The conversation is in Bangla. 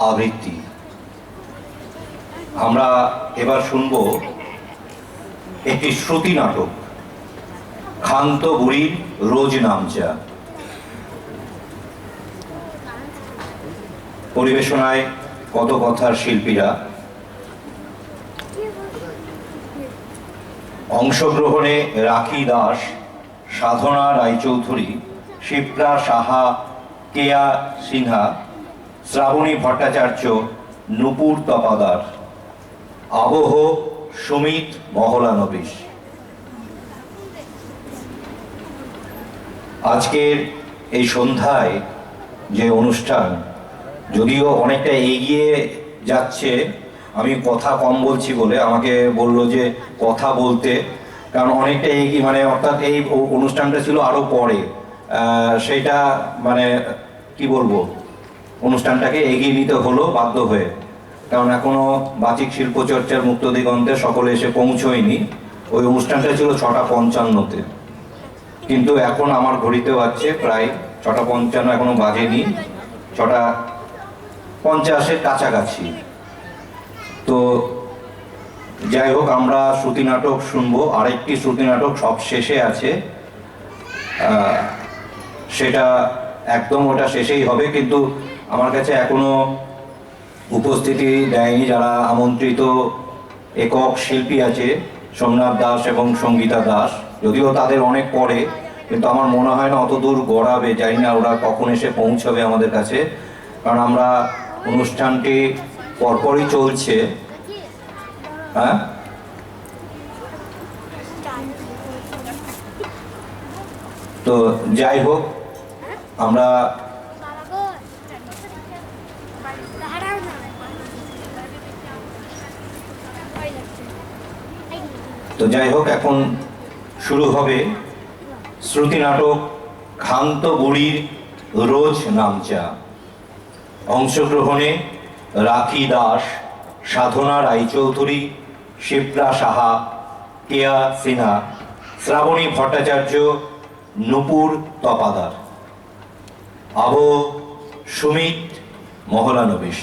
আবৃত্তি। আমরা এবার শুনব একটি শ্রুতি নাটক, ক্ষান্ত বুড়ির রোজ নামচা। পরিবেশনায় কত কথার শিল্পীরা, অংশগ্রহণে রাখি দাস, সাধনা রায়চৌধুরী, শিপ্রা সাহা, কেয়া সিনহা, শ্রাবণী ভট্টাচার্য, নূপুর তপাদার, আবহ সুমিত মহলানবিশ। আজকের এই সন্ধ্যায় যে অনুষ্ঠান, যদিও অনেকটা এগিয়ে যাচ্ছে, আমি কথা কম বলছি বলে আমাকে বললো যে কথা বলতে, কারণ অনেকটা এগিয়ে, মানে অর্থাৎ এই অনুষ্ঠানটা ছিল আরও পরে, সেটা মানে কি বলবো, অনুষ্ঠানটাকে এগিয়ে নিতে হলো বাধ্য হয়ে, কারণ এখনো বাচিক শিল্পচর্চার মুক্ত দিগন্তে সকলে এসে পৌঁছয়নি। ওই অনুষ্ঠানটা ছিল 6:55-তে, কিন্তু এখন আমার ঘড়িতে বাজছে প্রায় 6:55, এখনো বাজেনি, 6:50-এর কাছাকাছি। তো যাই হোক, আমরা শ্রুতি নাটক শুনবো। আরেকটি শ্রুতি নাটক সব শেষে আছে, সেটা একদম ওটা শেষেই হবে, কিন্তু আমার কাছে এখনো উপস্থিতি দেয়নি যারা আমন্ত্রিত একক শিল্পী আছে, সোমনাথ দাস এবং সঙ্গীতা দাস। যদিও তাদের অনেক পরে, কিন্তু আমার মনে হয় না অত দূর গড়াবে, জানি না ওরা কখন এসে পৌঁছবে আমাদের কাছে, কারণ আমরা অনুষ্ঠানটি পরপরই চলছে। হ্যাঁ, তো যাই হোক, আমরা এখন শুরু হবে শ্রুতি নাটক ক্ষান্ত বুড়ির রোজ নামচা। অংশগ্রহণে রাখি দাস, সাধনা রায়চৌধুরী, শিপ্রা সাহা, কেয়া সিনহা, শ্রাবণী ভট্টাচার্য, নূপুর তপাদার, আবহ সুমিত মহলানবিশ।